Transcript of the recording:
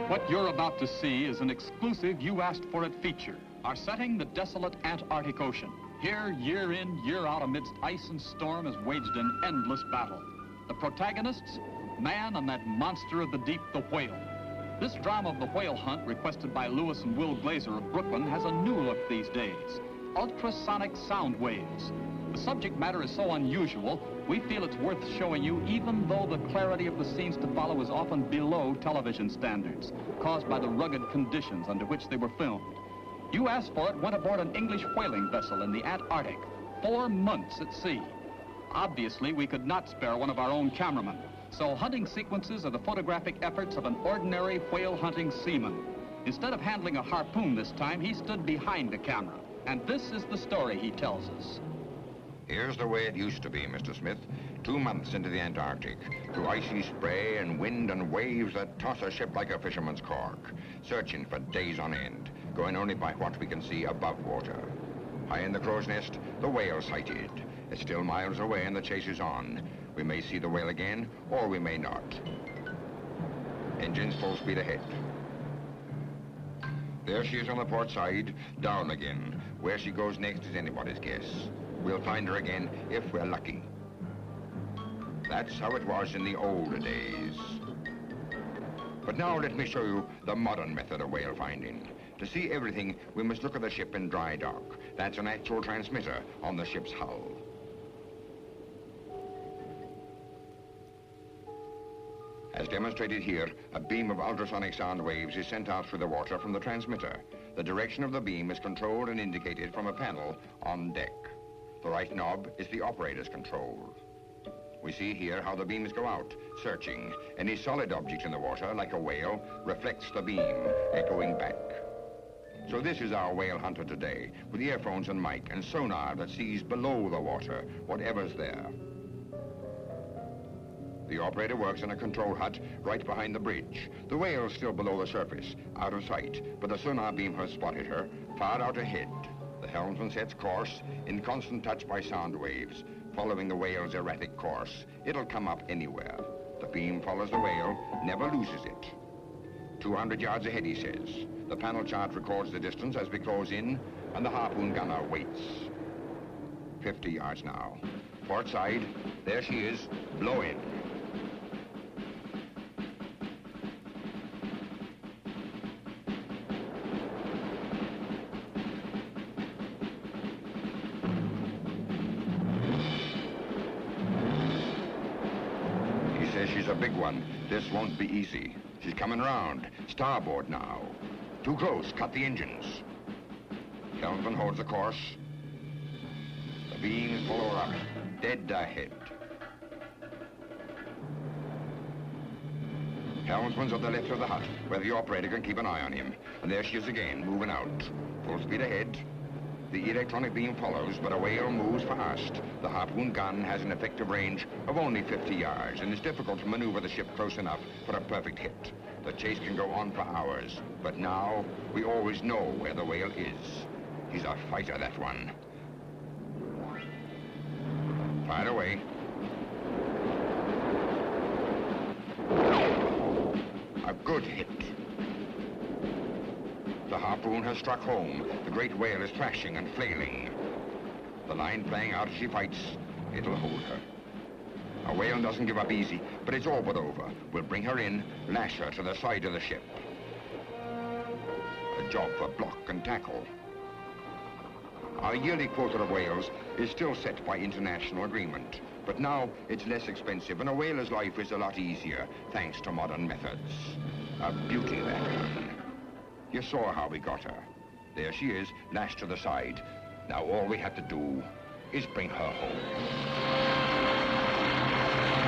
What you're about to see is an exclusive You Asked For It feature. Our setting, the desolate Antarctic Ocean. Here, year in, year out, amidst ice and storm, is waged an endless battle. The protagonists, man and that monster of the deep, the whale. This drama of the whale hunt, requested by Lewis and Will Glazer of Brooklyn, has a new look these days. Ultrasonic sound waves. The subject matter is so unusual, we feel it's worth showing you, even though the clarity of the scenes to follow is often below television standards, caused by the rugged conditions under which they were filmed. You Asked For It went aboard an English whaling vessel in the Antarctic, 4 months at sea. Obviously, we could not spare one of our own cameramen, so hunting sequences are the photographic efforts of an ordinary whale-hunting seaman. Instead of handling a harpoon this time, he stood behind the camera, and this is the story he tells us. Here's the way it used to be, Mr. Smith. 2 months into the Antarctic, through icy spray and wind and waves that toss a ship like a fisherman's cork, searching for days on end, going only by what we can see above water. High in the crow's nest, the whale sighted. It's still miles away and the chase is on. We may see the whale again, or we may not. Engines full speed ahead. There she is on the port side, down again. Where she goes next is anybody's guess. We'll find her again if we're lucky. That's how it was in the old days. But now let me show you the modern method of whale finding. To see everything, we must look at the ship in dry dock. That's an actual transmitter on the ship's hull. As demonstrated here, a beam of ultrasonic sound waves is sent out through the water from the transmitter. The direction of the beam is controlled and indicated from a panel on deck. The right knob is the operator's control. We see here how the beams go out, searching. Any solid object in the water, like a whale, reflects the beam, echoing back. So this is our whale hunter today, with earphones and mic and sonar that sees below the water, whatever's there. The operator works in a control hut right behind the bridge. The whale's still below the surface, out of sight, but the sonar beam has spotted her, far out ahead. The helmsman sets course, in constant touch by sound waves, following the whale's erratic course. It'll come up anywhere. The beam follows the whale, never loses it. 200 yards ahead, he says. The panel chart records the distance as we close in, and the harpoon gunner waits. 50 yards now. Port side, there she is, blow in. She's a big one. This won't be easy. She's coming round. Starboard now. Too close. Cut the engines. Helmsman holds the course. The beams follow her up. Dead ahead. Helmsman's at the left of the hut, where the operator can keep an eye on him. And there she is again, moving out. Full speed ahead. The electronic beam follows, but a whale moves fast. The harpoon gun has an effective range of only 50 yards, and it's difficult to maneuver the ship close enough for a perfect hit. The chase can go on for hours, but now we always know where the whale is. He's a fighter, that one. Fire away. A good hit. The harpoon has struck home. The great whale is thrashing and flailing. The line playing out as she fights. It'll hold her. A whale doesn't give up easy, but it's all but over. We'll bring her in, lash her to the side of the ship. A job for block and tackle. Our yearly quota of whales is still set by international agreement, but now it's less expensive, and a whaler's life is a lot easier, thanks to modern methods. A beauty, that one. You saw how we got her. There she is, lashed to the side. Now all we have to do is bring her home.